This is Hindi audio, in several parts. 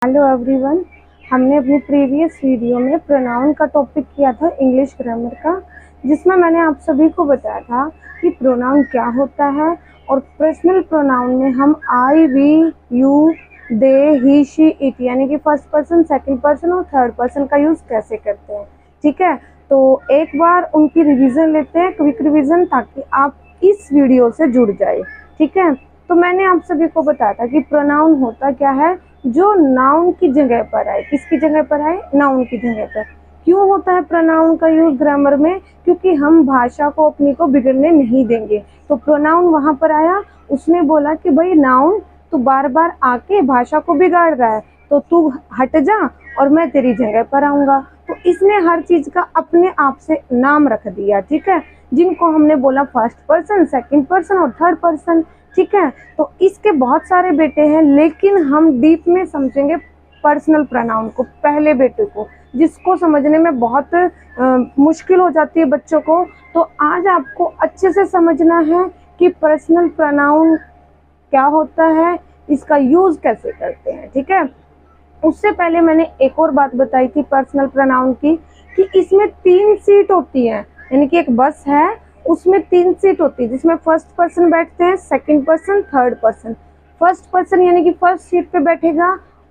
Hello everyone. हमने अपनी प्रीवियस वीडियो में प्रोनाउन का टॉपिक किया था इंग्लिश ग्रामर का, जिसमें मैंने आप सभी को बताया था कि प्रोनाउन क्या होता है और पर्सनल प्रोनाउन में हम I, we, you, they, he, she, it यानी कि फर्स्ट पर्सन, सेकंड पर्सन और थर्ड पर्सन का यूज़ कैसे करते हैं। ठीक है, तो एक बार उनकी रिवीजन लेते हैं, क्विक रिवीजन, ताकि आप इस वीडियो से जुड़ जाए। ठीक है, तो मैंने आप सभी को बताया था कि प्रोनाउन होता क्या है, जो नाउन की जगह पर आए। किसकी जगह पर आए? नाउन की जगह पर। क्यों होता है प्रोनाउन का यूज ग्रामर में? क्योंकि हम भाषा को अपनी को बिगड़ने नहीं देंगे। तो प्रोनाउन वहां पर आया, उसने बोला कि भाई नाउन तू बार बार आके भाषा को बिगाड़ रहा है, तो तू हट जा और मैं तेरी जगह पर आऊंगा। तो इसने हर चीज का अपने आप से नाम रख दिया। ठीक है, जिनको हमने बोला फर्स्ट पर्सन, सेकंड पर्सन और थर्ड पर्सन। ठीक है, तो इसके बहुत सारे बेटे हैं, लेकिन हम डीप में समझेंगे पर्सनल प्रोनाउन को, पहले बेटे को, जिसको समझने में बहुत मुश्किल हो जाती है बच्चों को। तो आज आपको अच्छे से समझना है कि पर्सनल प्रोनाउन क्या होता है, इसका यूज कैसे करते हैं। ठीक है, उससे पहले मैंने एक और बात बताई थी पर्सनल प्रोनाउन की, कि इसमें 3 सीट होती है, यानी कि एक बस है, उसमें 3 सीट होती है, जिसमें फर्स्ट पर्सन बैठते हैं, second person, third person. First person यानी कि फर्स्ट सीट पे बैठेगा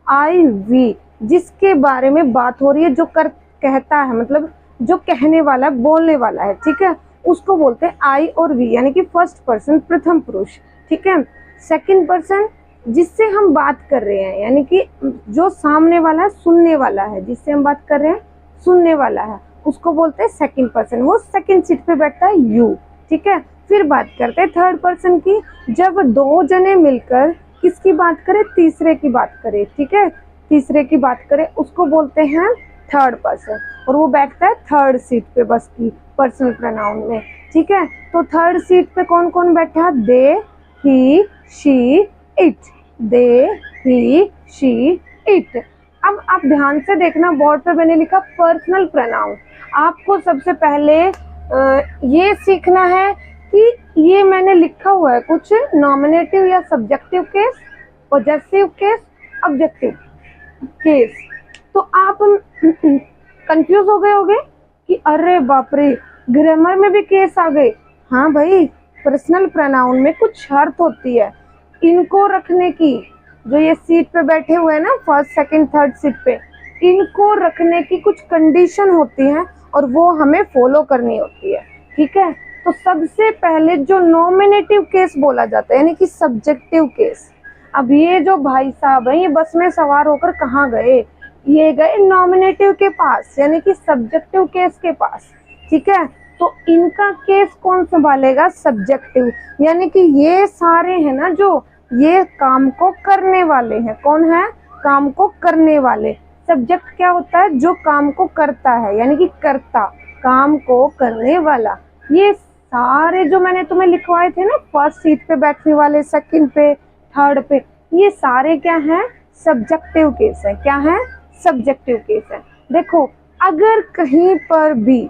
आई, वी, जिसके बारे में बात हो रही है, जो कहता है, मतलब जो कहने वाला है, बोलने वाला है। ठीक है, उसको बोलते हैं आई और वी, यानी कि फर्स्ट पर्सन, प्रथम पुरुष। ठीक है, सेकंड पर्सन जिससे हम बात कर रहे हैं, यानी कि जो सामने वाला है, सुनने वाला है, जिससे हम बात कर रहे हैं सुनने वाला है, उसको बोलते हैं सेकंड पर्सन, वो सेकंड सीट पे बैठता है, यू। ठीक है, फिर बात करते हैं थर्ड पर्सन की, जब 2 जने मिलकर किसकी बात करें? तीसरे की बात करें। ठीक है, तीसरे की बात करें, उसको बोलते हैं थर्ड पर्सन, और वो बैठता है थर्ड सीट पे बस की पर्सनल प्रोनाउन में। ठीक है, तो थर्ड सीट पे कौन कौन बैठा? They, he, she, it. They, he, she, it. अब आप ध्यान से देखना, बोर्ड पे मैंने लिखा पर्सनल प्रोनाउन। आपको सबसे पहले ये सीखना है कि ये मैंने लिखा हुआ है कुछ नॉमिनेटिव या subjective case, possessive case, objective case. तो आप कंफ्यूज हो गए होंगे कि अरे बाप रे, ग्रामर में भी केस आ गए। हाँ भाई, पर्सनल प्रोनाउन में कुछ शर्त होती है इनको रखने की। जो ये सीट पे बैठे हुए हैं ना, फर्स्ट, सेकंड, थर्ड सीट पे, इनको रखने की कुछ कंडीशन होती है और वो हमें फॉलो करनी होती है। ठीक है, तो सबसे पहले जो नॉमिनेटिव केस बोला जाता है, यानी कि सब्जेक्टिव केस। अब ये जो भाई साहब हैं, ये बस में सवार होकर कहाँ गए? ये गए नॉमिनेटिव के पास, यानी कि सब्जेक्टिव केस के पास। ठीक है, तो इनका केस कौन संभालेगा? सब्जेक्टिव, यानी कि ये सारे हैं ना, जो ये काम को करने वाले हैं। कौन है? काम को करने वाले। सब्जेक्ट क्या होता है? जो काम को करता है, यानी कि कर्ता, काम को करने वाला। ये सारे जो मैंने तुम्हें लिखवाए थे ना, फर्स्ट सीट पे बैठने वाले, सेकंड पे, थर्ड पे, ये सारे क्या हैं? सब्जेक्टिव केस है। क्या है? सब्जेक्टिव केस है। देखो, अगर कहीं पर भी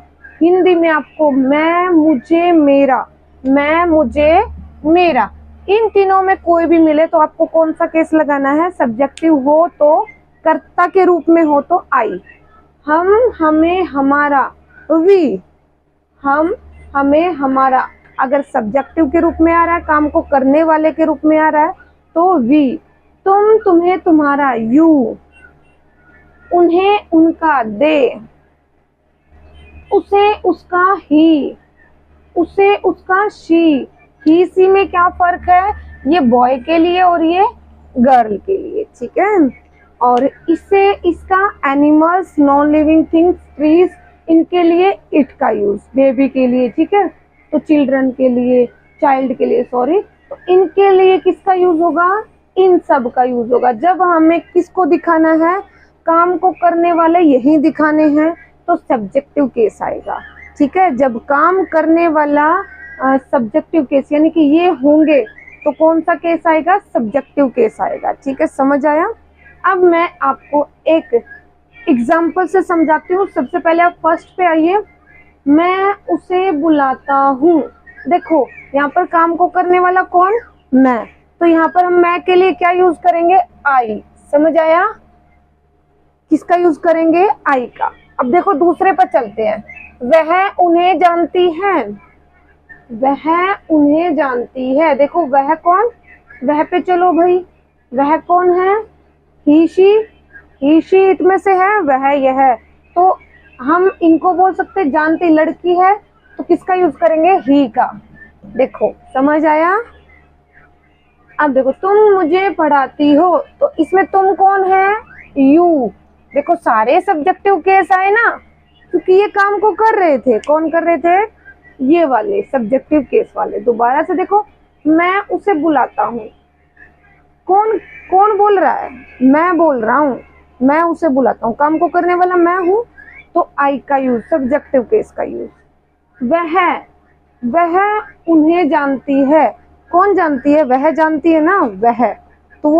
हिंदी में आपको मैं, मुझे, मेरा, मैं, मुझे, मेरा, इन तीनों में कोई भी मिले, तो आपको कौन सा केस लगाना है? सब्जेक्टिव हो तो, कर्ता के रूप में हो तो आई। हम, हमें, हमारा, वी। हम, हमें, हमारा, अगर सब्जेक्टिव के रूप में आ रहा है, काम को करने वाले के रूप में आ रहा है, तो वी। तुम, तुम्हें, तुम्हारा, यू। उन्हें, उनका, दे। उसे, उसका, ही। उसे, उसका, शी। ही, सी में क्या फर्क है? ये बॉय के लिए और ये गर्ल के लिए। ठीक है, और इससे, इसका animals, non living things, trees, इनके लिए इट का यूज, बेबी के लिए। ठीक है, तो चिल्ड्रन के लिए, चाइल्ड के लिए, सॉरी, तो इनके लिए किसका यूज होगा? इन सब का यूज होगा। जब हमें किसको दिखाना है? काम को करने वाले यही दिखाने हैं, तो सब्जेक्टिव केस आएगा। ठीक है, जब काम करने वाला सब्जेक्टिव केस, यानी कि ये होंगे, तो कौन सा केस आएगा? सब्जेक्टिव केस आएगा। ठीक है, समझ आया? अब मैं आपको एक एग्जाम्पल से समझाती हूँ। सबसे पहले आप फर्स्ट पे आइए। मैं उसे बुलाता हूँ। देखो, यहाँ पर काम को करने वाला कौन? मैं। तो यहाँ पर हम मैं के लिए क्या यूज करेंगे? आई। समझ आया? किसका यूज करेंगे, आई का। अब देखो दूसरे पर चलते हैं, वह उन्हें जानती है, वह उन्हें जानती है। देखो वह कौन, वह पे चलो भाई, वह कौन है, ही शी इट में से है, वह यह है। तो हम इनको बोल सकते जानती लड़की है, तो किसका यूज करेंगे, ही का। देखो समझ आया। अब देखो तुम मुझे पढ़ाती हो, तो इसमें तुम कौन है, यू। देखो सारे सब्जेक्टिव केस आए ना, क्योंकि ये काम को कर रहे थे, कौन कर रहे थे, ये वाले सब्जेक्टिव केस वाले। दोबारा से देखो, मैं उसे बुलाता हूँ, कौन कौन बोल रहा है, मैं बोल रहा हूँ, मैं उसे बुलाता हूँ, काम को करने वाला मैं हूँ, तो आई का यूज, सब्जेक्टिव केस का यूज। वह उन्हें जानती है, कौन जानती है, वह जानती है ना, वह, तो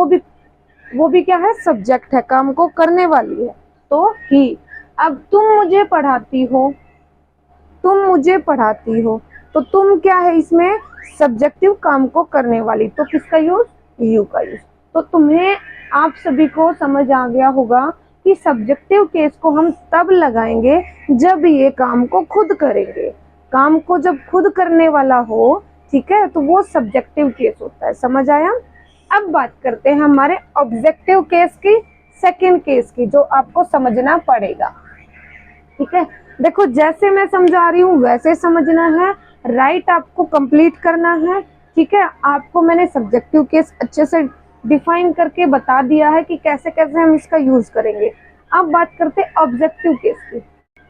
वो भी क्या है, सब्जेक्ट है, काम को करने वाली है, तो ही। अब तुम मुझे पढ़ाती हो, तुम मुझे पढ़ाती हो, तो तुम क्या है इसमें, सब्जेक्टिव, काम को करने वाली, तो किसका यूज, यू का यूज। तो तुम्हें, आप सभी को समझ आ गया होगा कि सब्जेक्टिव केस को हम तब लगाएंगे जब ये काम को खुद करेंगे। काम को जब खुद करने वाला हो, ठीक है, तो वो सब्जेक्टिव केस होता है। समझ आया। अब बात करते हैं हमारे ऑब्जेक्टिव केस की, सेकंड केस की, जो आपको समझना पड़ेगा। ठीक है, देखो जैसे मैं समझा रही हूँ वैसे समझना है, राइट आपको कंप्लीट करना है। ठीक है, आपको मैंने सब्जेक्टिव केस अच्छे से डिफाइन करके बता दिया है कि कैसे कैसे हम इसका यूज करेंगे। अब बात करते हैं ऑब्जेक्टिव केस की।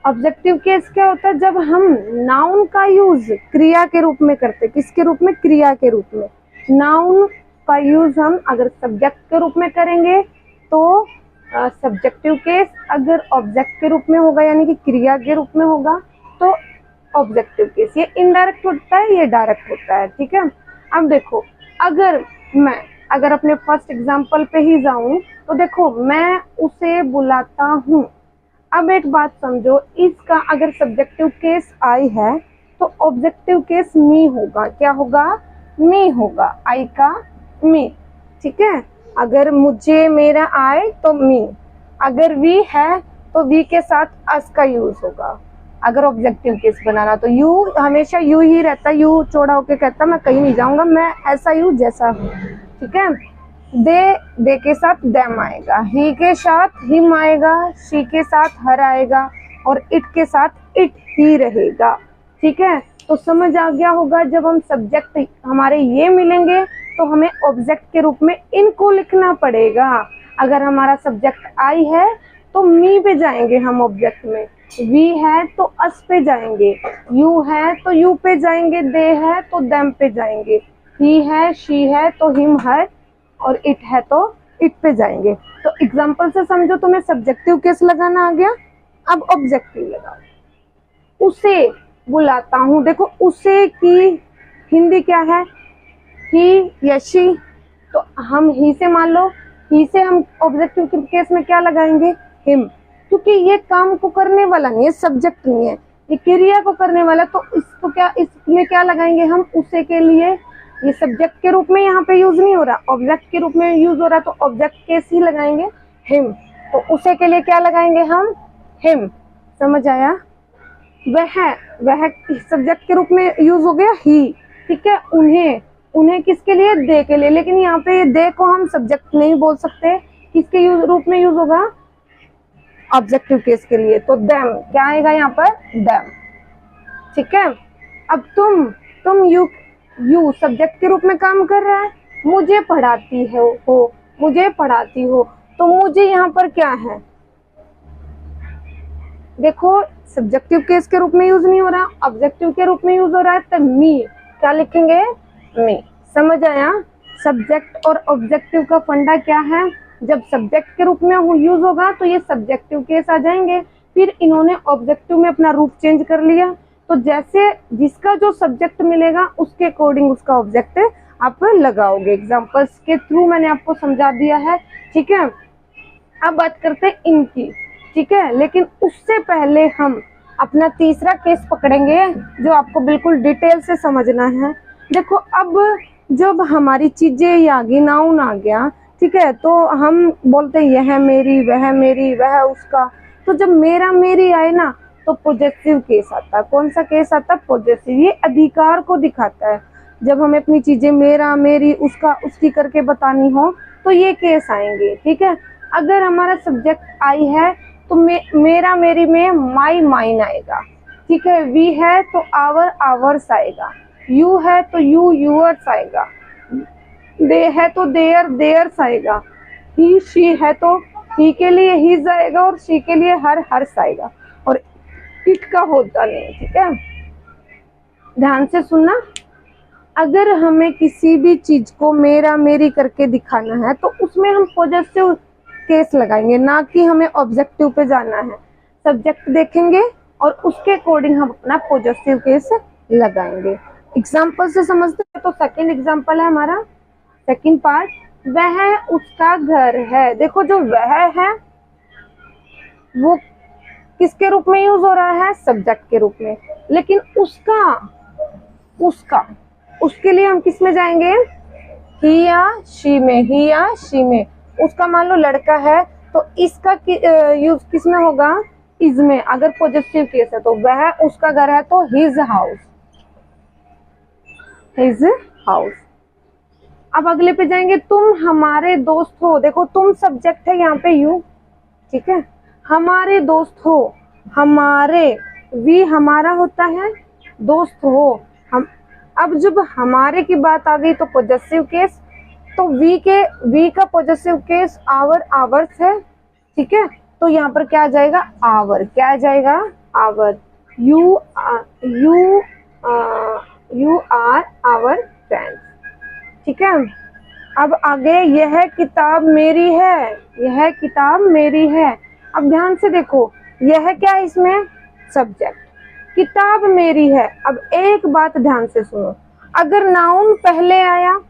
ऑब्जेक्टिव केस क्या होता है, जब हम नाउन का यूज क्रिया के रूप में करते, किसके रूप में, क्रिया के रूप में। नाउन का यूज हम अगर सब्जेक्ट के रूप में करेंगे तो सब्जेक्टिव केस, अगर ऑब्जेक्ट के रूप में होगा यानी कि क्रिया के रूप में होगा तो ऑब्जेक्टिव केस। ये इनडायरेक्ट होता है, ये डायरेक्ट होता है। ठीक है, अब देखो अगर अपने फर्स्ट एग्जांपल पे ही जाऊं तो देखो, मैं उसे बुलाता हूँ। अब एक बात समझो, इसका अगर सब्जेक्टिव केस आई है तो ऑब्जेक्टिव केस मी होगा। क्या होगा, मी होगा, आई का मी। ठीक है, अगर मुझे, मेरा आए तो मी, अगर वी है तो वी के साथ अस का यूज होगा। अगर ऑब्जेक्टिव केस बनाना तो यू, हमेशा यू ही रहता, यू चौड़ा होके कहता मैं कहीं नहीं जाऊंगा, मैं ऐसा यू जैसा हूँ। ठीक है, दे के साथ देम आएगा, ही के साथ हिम आएगा, शी के साथ हर आएगा, और इट के साथ इट ही रहेगा। ठीक है, तो समझ आ गया होगा, जब हम सब्जेक्ट हमारे ये मिलेंगे तो हमें ऑब्जेक्ट के रूप में इनको लिखना पड़ेगा। अगर हमारा सब्जेक्ट आई है तो मी पे जाएंगे हम ऑब्जेक्ट में, वी है तो अस पे जाएंगे, यू है तो यू पे जाएंगे, दे है तो देम पे जाएंगे, ही है, शी है तो हिम हर, और इट है तो इट पे जाएंगे। तो एग्जाम्पल से समझो, तुम्हें सब्जेक्टिव केस लगाना आ गया। अब ऑब्जेक्टिव लगाओ। उसे बुलाता हूँ, देखो उसे की हिंदी क्या है, ही या शी, तो हम ही से, मान लो ही से हम ऑब्जेक्टिव केस में क्या लगाएंगे, हिम, क्योंकि ये काम को करने वाला नहीं है, सब्जेक्ट नहीं है, ये क्रिया को करने वाला। तो इसको क्या, इसमें क्या लगाएंगे हम, उसे के लिए, ये सब्जेक्ट के रूप में यहाँ पे यूज नहीं हो रहा, ऑब्जेक्ट के रूप में यूज हो रहा, तो ऑब्जेक्ट केस ही लगाएंगे, हिम। तो उसे के लिए क्या लगाएंगे हम, हिम। समझ आया। वह सब्जेक्ट के रूप में यूज हो गया, ही। ठीक है, उन्हें किसके लिए, दे के लिए। लेकिन यहाँ पे दे को हम सब्जेक्ट नहीं बोल सकते, किसके रूप में यूज होगा, ऑब्जेक्टिव केस के लिए। तो देम क्या आएगा यहाँ पर, देम। ठीक है, अब तुम यू सब्जेक्ट के रूप में काम कर रहा है, मुझे पढ़ाती हो, मुझे पढ़ाती हो, तो मुझे यहाँ पर क्या है, देखो सब्जेक्टिव केस के रूप में यूज नहीं हो रहा, ऑब्जेक्टिव के रूप में यूज हो रहा है, तो मी, क्या लिखेंगे, मी। समझ आया। सब्जेक्ट और ऑब्जेक्टिव का फंडा क्या है, जब सब्जेक्ट के रूप में यूज होगा तो ये सब्जेक्टिव केस आ जाएंगे। फिर इन्होंने ऑब्जेक्टिव में अपना रूप चेंज कर लिया, तो जैसे जिसका जो सब्जेक्ट मिलेगा उसके अकॉर्डिंग उसका ऑब्जेक्ट आप लगाओगे। एग्जांपल्स के थ्रू मैंने आपको समझा दिया है। ठीक है, अब बात करते हैं इनकी। ठीक है, लेकिन उससे पहले हम अपना तीसरा केस पकड़ेंगे जो आपको बिल्कुल डिटेल से समझना है। देखो, अब जब हमारी चीजें आ गई, नाउन आ गया, ठीक है, तो हम बोलते हैं यह मेरी, वह उसका। तो जब मेरा मेरी आए ना तो पॉजिटिव केस आता है। कौन सा केस आता है? पॉजिटिव। ये अधिकार को दिखाता है। जब हमें अपनी चीजें मेरा, मेरी, उसका, उसकी करके बतानी हो तो ये केस आएंगे। ठीक है, अगर हमारा सब्जेक्ट आई है तो मेरा मेरी में माई, माइन आएगा। ठीक है, वी है तो आवर, आवर्स आएगा। यू है तो यू, यूअर्स आएगा। दे है तो देयर, देयर्स आएगा। ही, शी है तो ही के लिए हिज आएगा और शी के लिए हर, हर्स आएगा। और इट का होता नहीं। ठीक है, ध्यान से सुनना। अगर हमें किसी भी चीज को मेरा मेरी करके दिखाना है तो उसमें हम पॉजिटिव केस लगाएंगे, ना कि हमें ऑब्जेक्टिव पे जाना है। सब्जेक्ट देखेंगे और उसके अकॉर्डिंग हम अपना पॉजिटिव केस लगाएंगे। एग्जाम्पल से समझते हैं। तो सेकंड एग्जाम्पल है हमारा, सेकंड पार्ट, वह उसका घर है। देखो जो वह है वो किसके रूप में यूज हो रहा है? सब्जेक्ट के रूप में। लेकिन उसका, उसका, उसके लिए हम किस में जाएंगे? ही या शी में, ही या शी में। उसका मान लो लड़का है तो इसका यूज किस में होगा? इज में। अगर पॉजिटिव केस है तो वह उसका घर है तो हिज हाउस, हिज हाउस। अब अगले पे जाएंगे, तुम हमारे दोस्त हो। देखो तुम सब्जेक्ट है यहाँ पे यू। ठीक है, हमारे दोस्त हो, हमारे, वी हमारा होता है, दोस्त हो हम। अब जब हमारे की बात आ गई तो पॉजिटिव केस, तो वी का पॉजिटिव केस आवर, आवर्स है। ठीक है, तो यहाँ पर क्या आ जाएगा? आवर। क्या आ जाएगा? Our. You are our friends. ठीक है, अब आगे, यह किताब मेरी है, यह किताब मेरी है। अब ध्यान से देखो, यह क्या है इसमें? सब्जेक्ट। किताब मेरी है। अब एक बात ध्यान से सुनो, अगर नाउन पहले आया,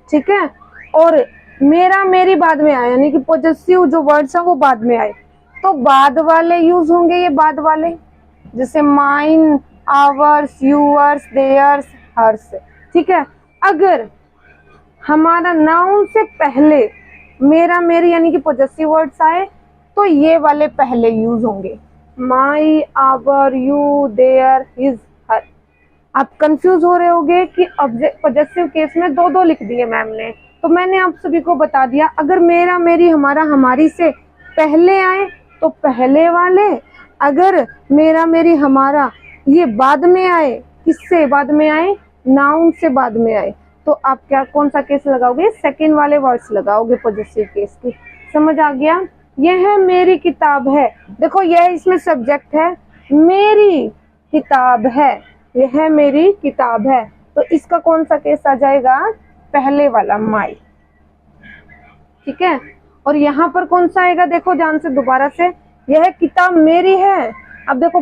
ठीक है, और मेरा मेरी बाद में आया, यानी कि पॉजिटिव जो वर्ड्स हैं वो बाद में आए, तो बाद वाले यूज होंगे। ये बाद वाले जैसे mine, ours, yours, theirs, hers. ठीक है, अगर हमारा नाउन से पहले मेरा मेरी यानी कि पॉजिटिव वर्ड्स आए तो ये वाले पहले यूज होंगे, माई, आवर, यू, देयर, हिज, हर। आप कंफ्यूज हो रहे होंगे कि पॉजिटिव केस में दो दो लिख दिए मैम ने, तो मैंने आप सभी को बता दिया, अगर मेरा मेरी हमारा हमारी से पहले आए तो पहले वाले, अगर मेरा मेरी हमारा ये बाद में आए, किससे बाद में आए? नाउन से बाद में आए, तो आप क्या कौन सा केस लगाओगे? सेकंड वाले वर्ड्स लगाओगे पॉजिटिव केस की। समझ आ गया? यह मेरी किताब है। देखो यह इसमें सब्जेक्ट है, मेरी किताब है, यह मेरी किताब है, तो इसका कौन सा केस आ जाएगा? पहले वाला, माई। ठीक है, और यहाँ पर कौन सा आएगा? देखो ध्यान से दोबारा से, यह किताब मेरी है। अब देखो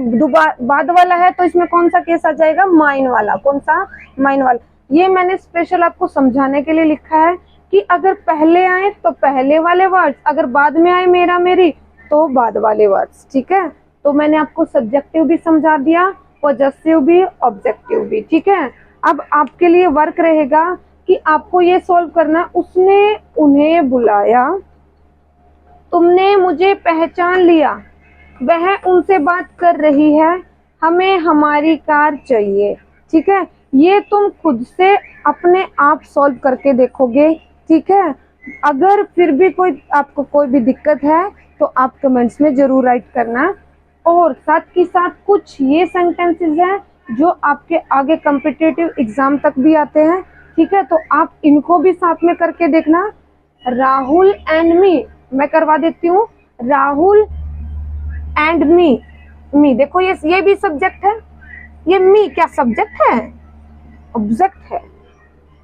बाद वाला है तो इसमें कौन सा केस आ जाएगा? माइन वाला। कौन सा? माइन वाला। ये मैंने स्पेशल आपको समझाने के लिए लिखा है कि अगर पहले आए तो पहले वाले वर्ड्स, अगर बाद में आए मेरा मेरी तो बाद वाले वर्ड्स। ठीक है, तो मैंने आपको सब्जेक्टिव भी समझा दिया, पॉजिटिव भी, ऑब्जेक्टिव भी। ठीक है, अब आपके लिए वर्क रहेगा कि आपको ये सॉल्व करना। उसने उन्हें बुलाया, तुमने मुझे पहचान लिया, वह उनसे बात कर रही है, हमें हमारी कार चाहिए। ठीक है, ये तुम खुद से अपने आप सॉल्व करके देखोगे। ठीक है, अगर फिर भी आपको कोई भी दिक्कत है तो आप कमेंट्स में जरूर राइट करना। और साथ ही साथ कुछ ये सेंटेंसेस हैं जो आपके आगे कॉम्पिटिटिव एग्जाम तक भी आते हैं। ठीक है, तो आप इनको भी साथ में करके देखना। राहुल एंड मी, मैं करवा देती हूँ। राहुल एंड मी देखो ये भी सब्जेक्ट है, ये मी क्या सब्जेक्ट है? ऑब्जेक्ट है।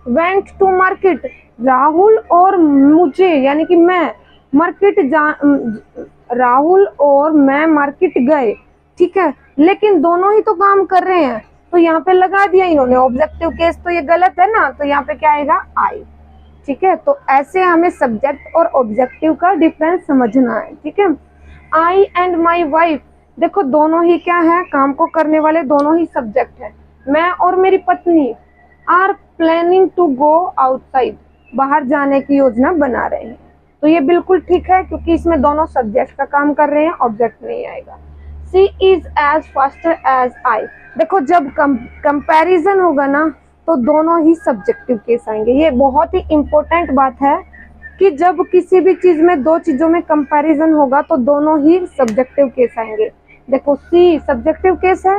वेंट टू मार्केट, राहुल और मुझे यानी कि मैं मार्केट राहुल और मैं मार्केट गए। ठीक है, लेकिन दोनों ही तो काम कर रहे हैं, तो यहाँ पे लगा दिया इन्होंने ऑब्जेक्टिव केस, तो ये गलत है ना, तो यहाँ पे क्या आएगा? आई। ठीक है, तो ऐसे हमें सब्जेक्ट और ऑब्जेक्टिव का डिफरेंस समझना है। ठीक है, आई एंड माई वाइफ, देखो दोनों ही क्या है? काम को करने वाले दोनों ही सब्जेक्ट है। मैं और मेरी पत्नी are planning to go outside, बाहर जाने की योजना बना रहे हैं। तो ये बिल्कुल ठीक है, क्योंकि इसमें दोनों सब्जेक्ट का काम कर रहे हैं, ऑब्जेक्ट नहीं आएगा। She is as faster as I. देखो जब कंपैरिजन होगा ना तो दोनों ही सब्जेक्टिव केस आएंगे। ये बहुत ही इंपॉर्टेंट बात है कि जब किसी भी चीज में दो चीजों में कंपैरिजन होगा तो दोनों ही सब्जेक्टिव केस आएंगे। देखो सी सब्जेक्टिव केस है,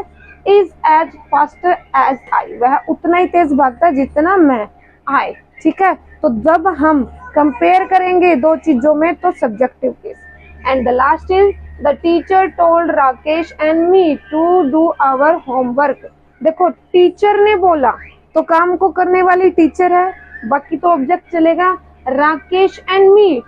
is as faster as I, वह उतना ही तेज भागता है जितना मैं, आई, ठीक है। तो जब हम कंपेयर करेंगे दो चीजों में तो subjective case. And the last is the teacher told Rakesh and me to do our homework. देखो टीचर ने बोला तो काम को करने वाली टीचर है, बाकी तो ऑब्जेक्ट चलेगा। राकेश एंड मी,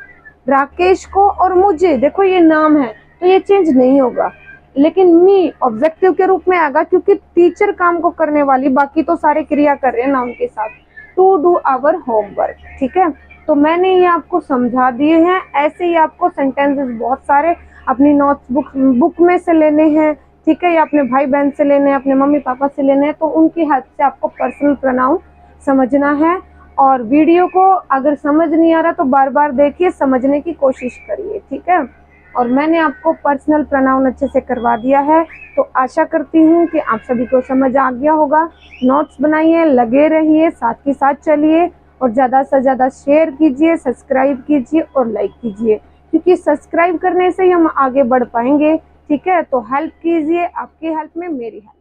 राकेश को और मुझे, देखो ये नाम है तो ये चेंज नहीं होगा, लेकिन मी ऑब्जेक्टिव के रूप में आएगा क्योंकि टीचर काम को करने वाली, बाकी तो सारे क्रिया कर रहे हैं नाउन के साथ। टू डू आवर होमवर्क, ठीक है। तो मैंने ये आपको समझा दिए हैं। ऐसे ही आपको सेंटेंसेस बहुत सारे अपनी नोट्स बुक में से लेने हैं, ठीक है, या अपने भाई बहन से लेने हैं, अपने मम्मी पापा से लेने हैं, तो उनकी हेल्प से आपको पर्सनल प्रोनाउन समझना है। और वीडियो को अगर समझ नहीं आ रहा तो बार बार देखिए, समझने की कोशिश करिए, ठीक है। और मैंने आपको पर्सनल प्रोनाउन अच्छे से करवा दिया है, तो आशा करती हूँ कि आप सभी को समझ आ गया होगा। नोट्स बनाइए, लगे रहिए, साथ ही साथ चलिए और ज़्यादा से ज़्यादा शेयर कीजिए, सब्सक्राइब कीजिए और लाइक कीजिए, क्योंकि सब्सक्राइब करने से ही हम आगे बढ़ पाएंगे, ठीक है। तो हेल्प कीजिए, आपकी हेल्प में मेरी हेल्प।